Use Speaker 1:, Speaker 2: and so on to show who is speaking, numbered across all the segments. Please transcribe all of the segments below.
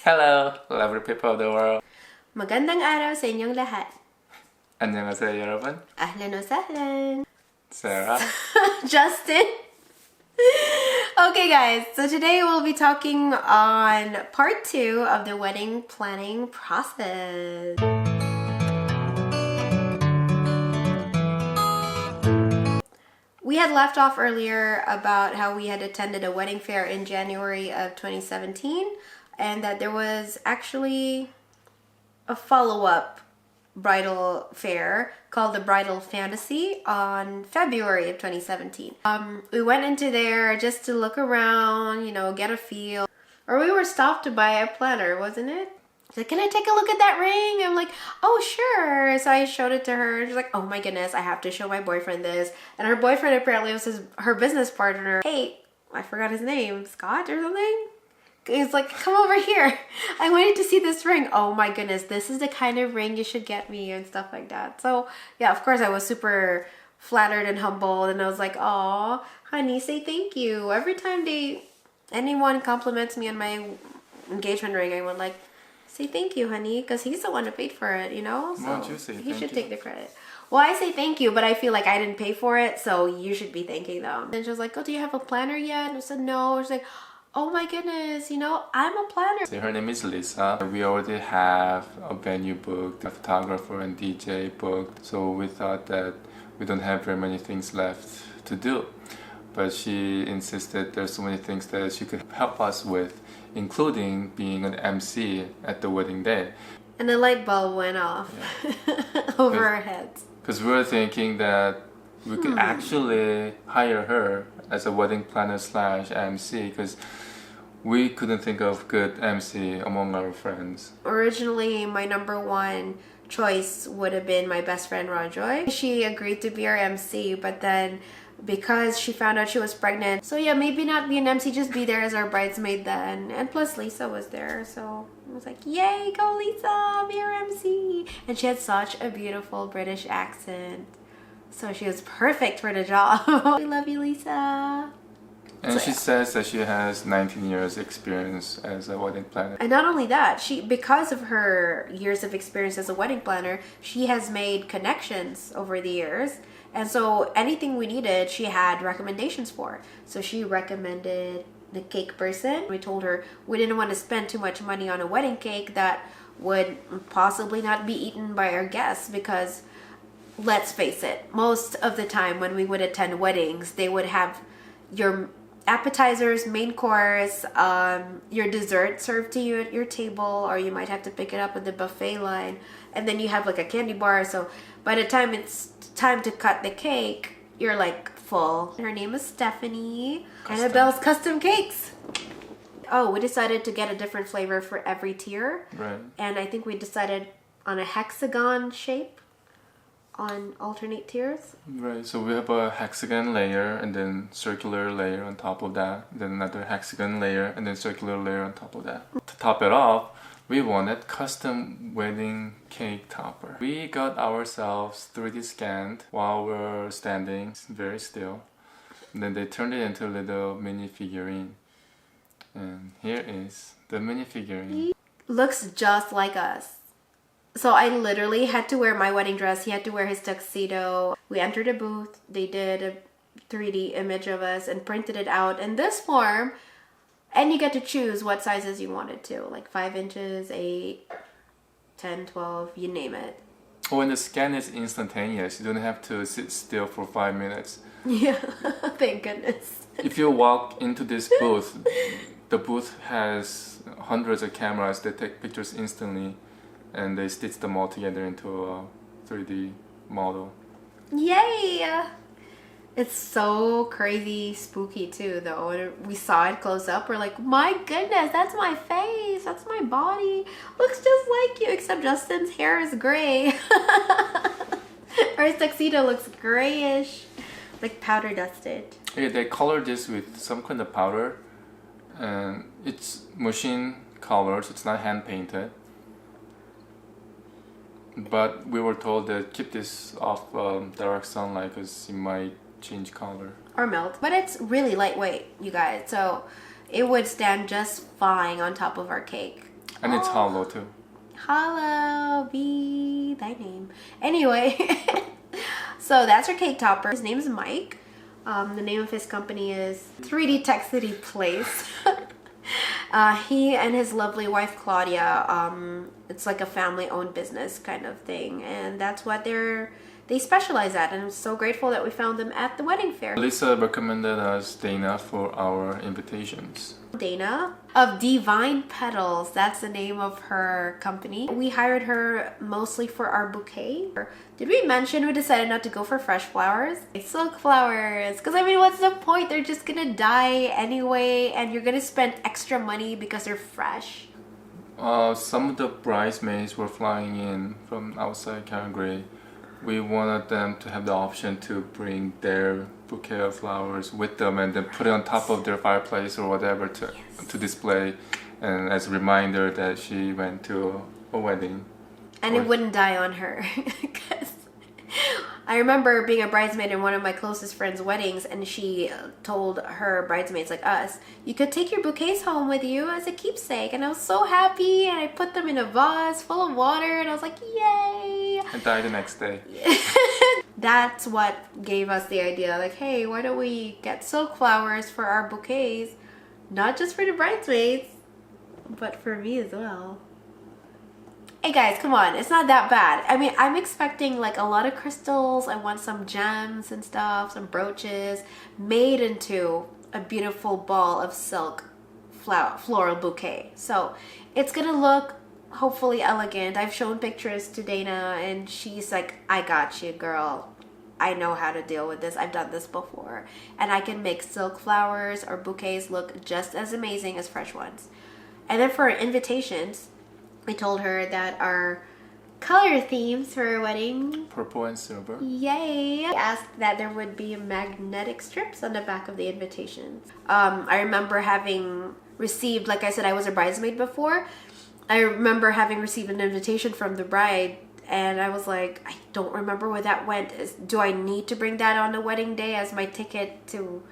Speaker 1: Hello, lovely people of the world.
Speaker 2: Magandang araw sa inyong lahat.
Speaker 1: 안녕하세요, 여러분.
Speaker 2: Ahlan wa sahlan.
Speaker 1: Sarah.
Speaker 2: Justin. Okay guys, so today we'll be talking on part 2 of the wedding planning process. We had left off earlier about how we had attended a wedding fair in January of 2017 and that there was actually a follow-up bridal fair called the Bridal Fantasy on February of 2017. We went into there just to look around, get a feel. Or we were stopped to buy a planner, wasn't it? She's like, can I take a look at that ring? I'm like, oh, sure. So I showed it to her. She's like, oh my goodness, I have to show my boyfriend this. And her boyfriend apparently was her business partner. Hey, I forgot his name, Scott or something? He's like, come over here. I wanted to see this ring. Oh my goodness, this is the kind of ring you should get me and stuff like that. So yeah, of course I was super flattered and humbled. And I was like, oh, honey, say thank you. Every time anyone compliments me on my engagement ring, I would like, say thank you, honey, because he's the one who paid for it, So
Speaker 1: why don't you say
Speaker 2: he
Speaker 1: thank
Speaker 2: should
Speaker 1: you?
Speaker 2: take the credit. Well, I say thank you, but I feel like I didn't pay for it, so you should be thanking them. And she was like, oh, do you have a planner yet? And I said, no. She's like, oh my goodness, I'm a planner.
Speaker 1: Her name is Lisa. We already have a venue booked, a photographer and DJ booked, so we thought that we don't have very many things left to do. But she insisted there's so many things that she could help us with, including being an MC at the wedding day.
Speaker 2: And the light bulb went off over our heads.
Speaker 1: Because we were thinking that we could actually hire her as a wedding planner / MC, because we couldn't think of good MC among our friends.
Speaker 2: Originally, my number one choice would have been my best friend Rajoy. She agreed to be our MC, but then because she found out she was pregnant, so yeah, maybe not be an MC, just be there as our bridesmaid then. And plus Lisa was there, so I was like, yay, go Lisa, be our MC. And she had such a beautiful British accent, so she was perfect for the job. We love you, Lisa.
Speaker 1: And she says that she has 19 years experience as a wedding planner.
Speaker 2: And not only that, because of her years of experience as a wedding planner, she has made connections over the years. And so anything we needed, she had recommendations for. So she recommended the cake person. We told her we didn't want to spend too much money on a wedding cake that would possibly not be eaten by our guests, because let's face it, most of the time when we would attend weddings, they would have your appetizers, main course, your dessert served to you at your table, or you might have to pick it up at the buffet line, and then you have like a candy bar. So by the time it's time to cut the cake, you're like full. Her name is Stephanie. Annabelle's Custom Cakes. Oh, we decided to get a different flavor for every tier.
Speaker 1: Right.
Speaker 2: And I think we decided on a hexagon shape on alternate tiers.
Speaker 1: Right, so we have a hexagon layer and then circular layer on top of that, then another hexagon layer and then circular layer on top of that. To top it off, we wanted custom wedding cake topper. We got ourselves 3D scanned while we were standing very still. And then they turned it into a little mini figurine. And here is the mini figurine.
Speaker 2: Looks just like us. So I literally had to wear my wedding dress. He had to wear his tuxedo. We entered a booth. They did a 3D image of us and printed it out in this form. And you get to choose what sizes you wanted to, like 5 inches, 8, 10, 12, you name it.
Speaker 1: Oh, and the scan is instantaneous. You don't have to sit still for 5 minutes.
Speaker 2: Yeah, thank goodness.
Speaker 1: If you walk into this booth, the booth has hundreds of cameras that take pictures instantly, and they stitch them all together into a 3D model. Yay!
Speaker 2: It's so crazy spooky too, though. When we saw it close up, we're like, my goodness, that's my face, that's my body. Looks just like you, except Justin's hair is gray. Or his tuxedo looks grayish, like powder dusted.
Speaker 1: Yeah, they colored this with some kind of powder, and it's machine colored, so it's not hand painted. But we were told that keep this off direct sunlight because it might change color.
Speaker 2: Or melt. But it's really lightweight, you guys. So it would stand just fine on top of our cake.
Speaker 1: And it's hollow too.
Speaker 2: Hollow be thy name. Anyway, so that's our cake topper. His name is Mike. The name of his company is 3D Tech City Place. He and his lovely wife Claudia, it's like a family-owned business kind of thing, and that's what they specialize at. And I'm so grateful that we found them at the wedding fair.
Speaker 1: Lisa recommended us Dana for our invitations.
Speaker 2: Dana of Divine Petals, that's the name of her company. We hired her mostly for our bouquet. Did we mention we decided not to go for fresh flowers? Silk flowers, because I mean, what's the point? They're just gonna die anyway, and you're gonna spend extra money because they're fresh.
Speaker 1: Some of the bridesmaids were flying in from outside Calgary. We wanted them to have the option to bring their bouquet of flowers with them and then put it on top of their fireplace or whatever to display, and as a reminder that she went to a wedding.
Speaker 2: And it wouldn't die on her. Because I remember being a bridesmaid in one of my closest friends' weddings, and she told her bridesmaids like us, you could take your bouquets home with you as a keepsake. And I was so happy, and I put them in a vase full of water, and I was like, yay!
Speaker 1: And died the next day.
Speaker 2: That's what gave us the idea, like, hey, why don't we get silk flowers for our bouquets? Not just for the bridesmaids, but for me as well. Hey guys, come on, it's not that bad. I mean, I'm expecting like a lot of crystals. I want some gems and stuff, some brooches made into a beautiful ball of silk floral bouquet. So it's gonna look hopefully elegant. I've shown pictures to Dana and she's like, I got you, girl. I know how to deal with this. I've done this before. And I can make silk flowers or bouquets look just as amazing as fresh ones. And then for invitations, we told her that our color themes for our wedding,
Speaker 1: purple and silver.
Speaker 2: Yay! I asked that there would be magnetic strips on the back of the invitations. I remember having received, like I said, I was a bridesmaid before. I remember having received an invitation from the bride, and I was like, I don't remember where that went. Do I need to bring that on the wedding day as my ticket to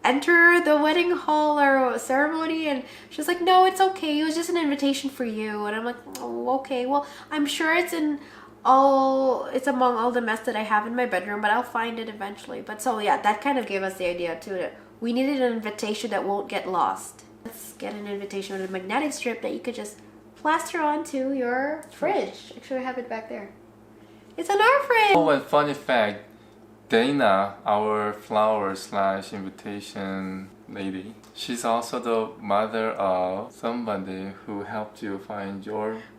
Speaker 2: enter the wedding hall or ceremony? And she was like, no, it's okay, it was just an invitation for you. And I'm like, oh, okay, well, I'm sure it's among all the mess that I have in my bedroom, but I'll find it eventually. But so yeah, that kind of gave us the idea too, that we needed an invitation that won't get lost. Let's get an invitation with a magnetic strip that you could just plaster onto your fridge. Actually, I have it back there. It's on our fridge.
Speaker 1: Oh, and funny fact, Dana, our flower / invitation lady, she's also the mother of somebody who helped you find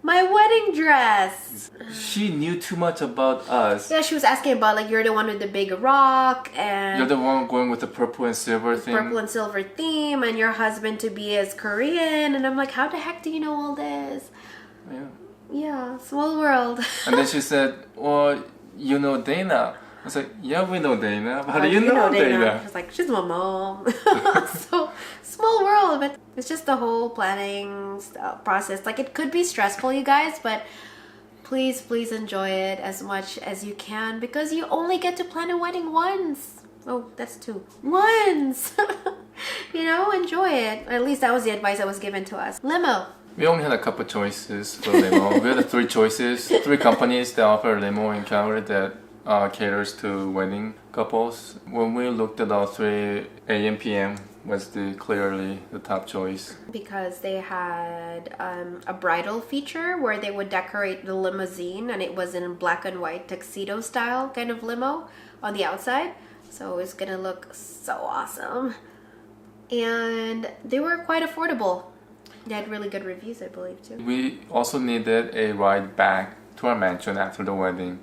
Speaker 2: my wedding dress.
Speaker 1: She knew too much about us.
Speaker 2: Yeah, she was asking about like, you're the one with the big rock, and
Speaker 1: you're the one going with the purple and silver theme.
Speaker 2: Purple and silver theme, and your husband to be as Korean. And I'm like, how the heck do you know all this? Yeah, small world.
Speaker 1: And then she said, well, you know Dana. I was like, yeah, we know Dana. How do you know Dana?
Speaker 2: She's like, she's my mom. So, small world. But it's just the whole planning process. Like, it could be stressful, you guys, but please enjoy it as much as you can, because you only get to plan a wedding once. Oh, that's two. Once! You know, enjoy it. At least that was the advice that was given to us. Limo.
Speaker 1: We only had a couple choices for Limo. We had 3 choices. 3 companies that offer Limo in Calgary that caters to wedding couples. When we looked at all 3, AM PM was clearly the top choice.
Speaker 2: Because they had a bridal feature where they would decorate the limousine, and it was in black and white tuxedo style kind of limo on the outside. So it's gonna look so awesome. And they were quite affordable. They had really good reviews, I believe, too.
Speaker 1: We also needed a ride back to our mansion after the wedding.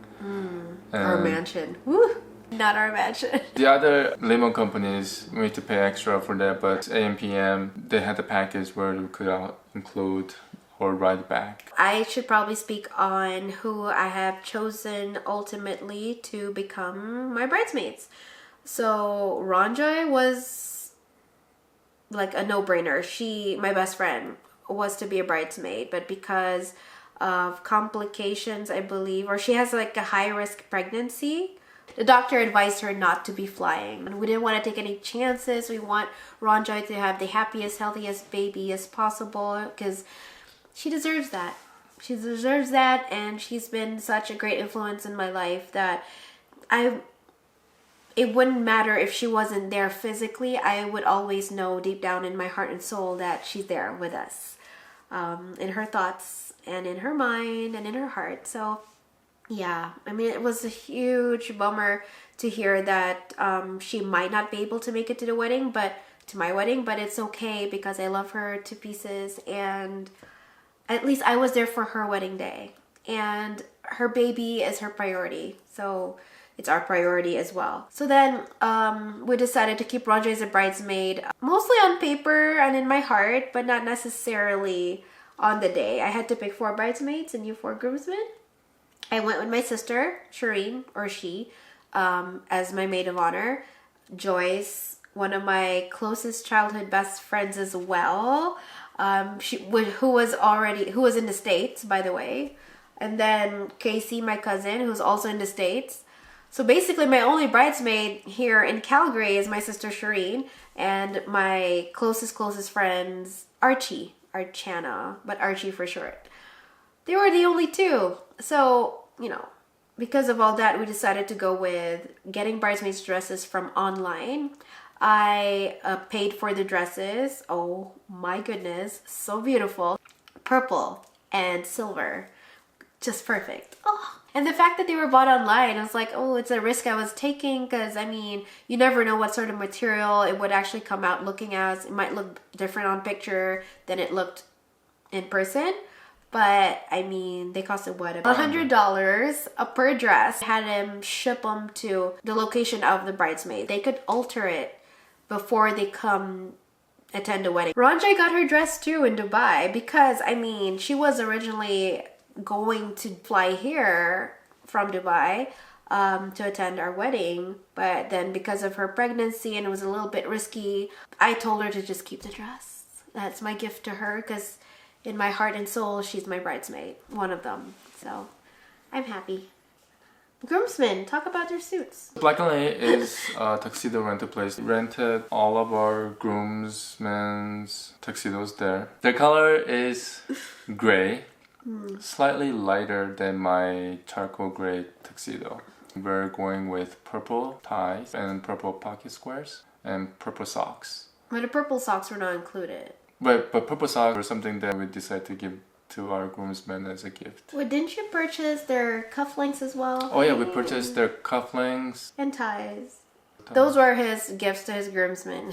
Speaker 2: Our mansion. Woo! Not our mansion.
Speaker 1: The other limo companies, we need to pay extra for that, but AMPM, they had a package where we could include or ride back.
Speaker 2: I should probably speak on who I have chosen ultimately to become my bridesmaids. So Ranjay was like a no-brainer. She, my best friend, was to be a bridesmaid, but because of complications, I believe, or she has like a high-risk pregnancy, the doctor advised her not to be flying. And we didn't want to take any chances. We want Ranjay to have the happiest, healthiest baby as possible, because she deserves that. She deserves that, and she's been such a great influence in my life that it wouldn't matter if she wasn't there physically. I would always know deep down in my heart and soul that she's there with us, in her thoughts and in her mind and in her heart. So yeah, I mean, it was a huge bummer to hear that she might not be able to make it to the wedding, to my wedding, but it's okay because I love her to pieces, and at least I was there for her wedding day, and her baby is her priority. So it's our priority as well. So then we decided to keep Roger as a bridesmaid, mostly on paper and in my heart, but not necessarily on the day. I had to pick 4 bridesmaids and 4 groomsmen. I went with my sister, Shireen, or she, as my maid of honor. Joyce, one of my closest childhood best friends as well, who was in the States, by the way. And then Casey, my cousin, who's also in the States. So basically my only bridesmaid here in Calgary is my sister Shireen, and my closest friends, Archana, but Archie for short. They were the only 2. So, because of all that, we decided to go with getting bridesmaids dresses from online. I paid for the dresses. Oh my goodness, so beautiful. Purple and silver. Just perfect. Oh. And the fact that they were bought online, I was like, oh, it's a risk I was taking, because I mean, you never know what sort of material it would actually come out looking as. It might look different on picture than it looked in person. But I mean, they costed what, about $100 per dress. I had them ship them to the location of the bridesmaid. They could alter it before they come attend a wedding. Ranjay got her dress too in Dubai, because I mean, she was originally going to fly here from Dubai to attend our wedding, but then because of her pregnancy and it was a little bit risky, I told her to just keep the dress. That's my gift to her, because in my heart and soul, she's my bridesmaid, one of them. So I'm happy. Groomsmen, talk about their suits.
Speaker 1: Black & Lay is a tuxedo rental place. We rented all of our groomsmen's tuxedos there. Their color is gray, slightly lighter than my charcoal gray tuxedo. We're going with purple ties and purple pocket squares and purple socks.
Speaker 2: But the purple socks were not included.
Speaker 1: But purple socks were something that we decided to give to our groomsmen as a gift.
Speaker 2: Well, didn't you purchase their cufflinks as well?
Speaker 1: Oh yeah, we purchased their cufflinks.
Speaker 2: And ties. Those were his gifts to his groomsmen.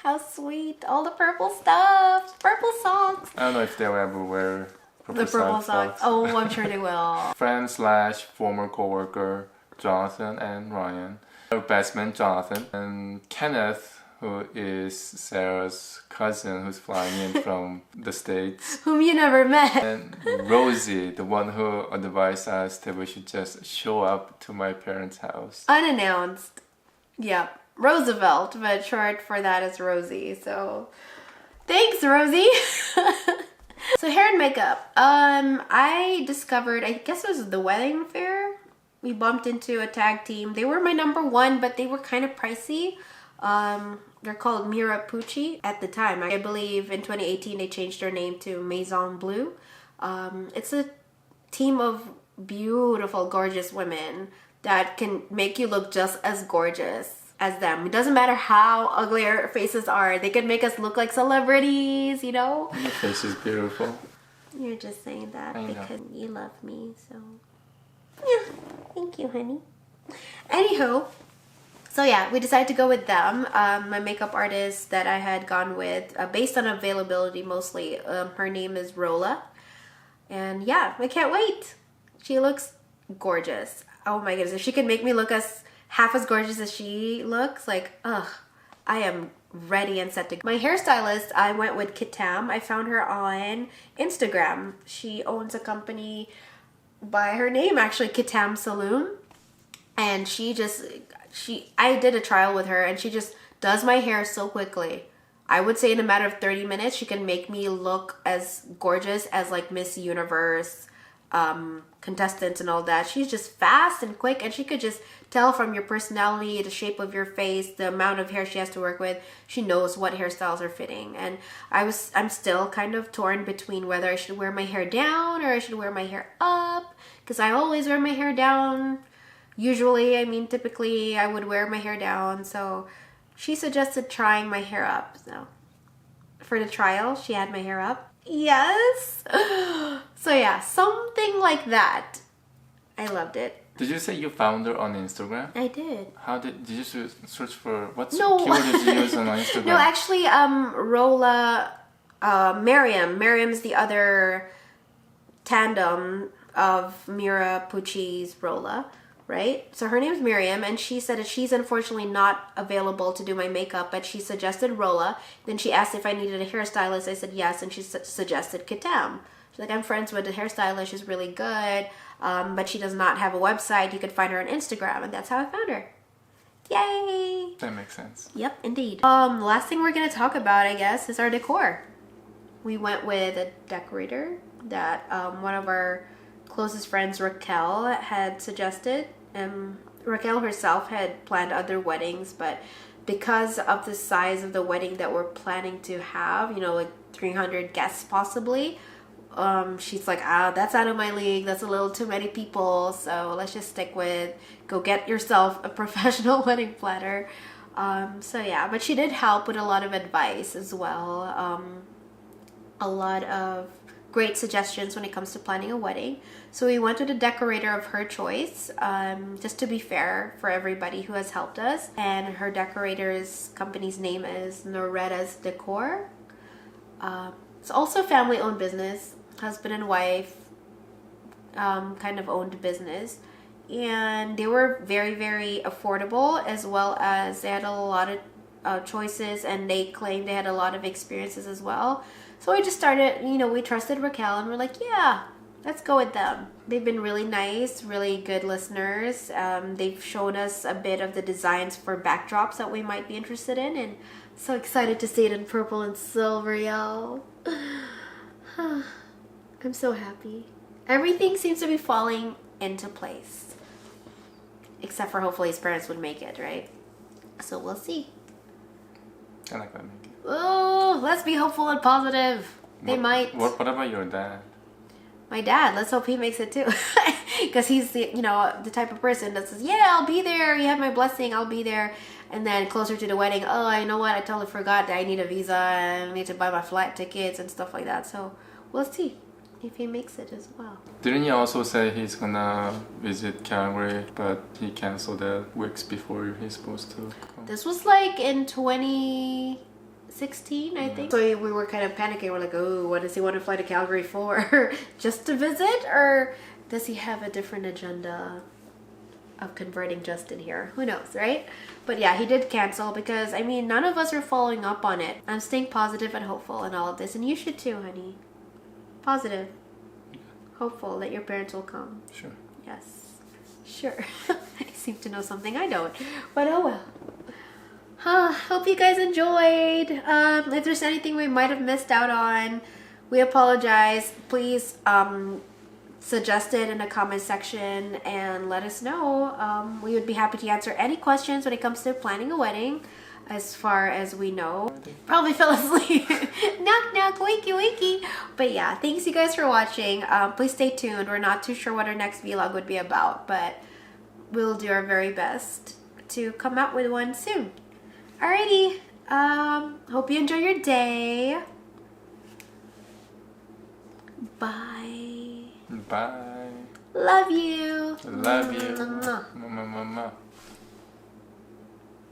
Speaker 2: How sweet. All the purple stuff. Purple socks.
Speaker 1: I don't know if they'll ever wear
Speaker 2: the purple socks. Oh, I'm sure they will.
Speaker 1: Friend/former co-worker Jonathan and Ryan. Our best man Jonathan. And Kenneth, who is Sarah's cousin who's flying in from the States.
Speaker 2: Whom you never met.
Speaker 1: And Rosie, the one who advised us that we should just show up to my parents' house.
Speaker 2: Unannounced. Yeah. Roosevelt, but short for that is Rosie. So thanks, Rosie. So hair and makeup. I discovered, I guess it was the wedding fair. We bumped into a tag team. They were my number 1, but they were kind of pricey. They're called Mira Pucci at the time. I believe in 2018 they changed their name to Maison Bleu. It's a team of beautiful, gorgeous women that can make you look just as gorgeous as them. It doesn't matter how ugly our faces are. They can make us look like celebrities, you know?
Speaker 1: Your face is beautiful.
Speaker 2: You're just saying that
Speaker 1: I know.
Speaker 2: because you love me, so... Yeah, thank you, honey. Anywho, so yeah, we decided to go with them. My makeup artist that I had gone with, based on availability mostly, her name is Rola. And yeah, I can't wait. She looks gorgeous. Oh my goodness, if she could make me look half as gorgeous as she looks, like, ugh, I am ready and set to go. My hairstylist, I went with Kitam. I found her on Instagram. She owns a company by her name, actually, Kitam Saloon. And I did a trial with her, and she just does my hair so quickly. I would say in a matter of 30 minutes, she can make me look as gorgeous as like Miss Universe contestants and all that. She's just fast and quick, and she could just tell from your personality, the shape of your face, the amount of hair she has to work with. She knows what hairstyles are fitting. And I'm still kind of torn between whether I should wear my hair down or I should wear my hair up, because I always wear my hair down. Usually, I mean, typically I would wear my hair down. So she suggested trying my hair up. So for the trial, she had my hair up. Yes. So yeah, something like that. I loved it.
Speaker 1: Did you say you found her on Instagram?
Speaker 2: I did.
Speaker 1: How did you search for what
Speaker 2: No.
Speaker 1: keyword did you use on Instagram?
Speaker 2: No, actually, Rolla, Miriam's the other tandem of Mira Pucci's Rolla, right? So her name's Miriam, and she said that she's unfortunately not available to do my makeup, but she suggested Rolla. Then she asked if I needed a hairstylist. I said yes, and she suggested Katam. She's like, I'm friends with the hairstylist. She's really good, but she does not have a website. You could find her on Instagram, and that's how I found her. Yay!
Speaker 1: That makes sense.
Speaker 2: Yep, indeed. Last thing we're gonna talk about, I guess, is our decor. We went with a decorator that one of our closest friends, Raquel, had suggested. Raquel herself had planned other weddings, but because of the size of the wedding that we're planning to have, you know, like 300 guests possibly, she's like, that's out of my league. That's a little too many people. So let's just stick with, go get yourself a professional wedding planner. So yeah, but she did help with a lot of advice as well. A lot of great suggestions when it comes to planning a wedding. So we went with a decorator of her choice, just to be fair for everybody who has helped us. And her decorator's company's name is Noretta's Decor. It's also a family-owned business, husband and wife kind of owned business. And they were very, very affordable, as well as they had a lot of choices, and they claimed they had a lot of experiences as well. So we just started, you know, we trusted Raquel and we're like, yeah, let's go with them. They've been really nice, really good listeners. They've shown us a bit of the designs for backdrops that we might be interested in, and so excited to see it in purple and silver, y'all. I'm so happy. Everything seems to be falling into place. Except for hopefully his parents would make it, right? So we'll see.
Speaker 1: I like that, Mickey.
Speaker 2: Oh, let's be hopeful and positive. They might.
Speaker 1: What about your dad?
Speaker 2: My dad, let's hope he makes it too. Because he's the, you know, the type of person that says, yeah, I'll be there. You have my blessing. I'll be there. And then closer to the wedding, oh, you know what? I totally forgot that I need a visa and I need to buy my flight tickets and stuff like that. So we'll see if he makes it as well.
Speaker 1: Didn't he also say he's gonna visit Calgary, but he canceled that weeks before he's supposed to come?
Speaker 2: This was like in 2016, I think. So we were kind of panicking. We're like, oh, what does he want to fly to Calgary for? Just to visit? Or does he have a different agenda of converting Justin here? Who knows, right? But yeah, he did cancel because, I mean, none of us are following up on it. I'm staying positive and hopeful in all of this. And you should too, honey. Positive. Hopeful that your parents will come.
Speaker 1: Sure.
Speaker 2: Yes. Sure. I seem to know something I don't. But oh well. Hope you guys enjoyed. If there's anything we might have missed out on, we apologize. Please suggest it in the comment section and let us know. We would be happy to answer any questions when it comes to planning a wedding, as far as we know. Probably fell asleep. Knock knock, wakey wakey. But yeah, thanks you guys for watching. Please stay tuned. We're not too sure what our next vlog would be about, but we'll do our very best to come out with one soon. Alrighty, hope you enjoy your day. Bye.
Speaker 1: Bye.
Speaker 2: Love you.
Speaker 1: Love you.
Speaker 2: Mwah.
Speaker 1: Mwah, mwah, mwah.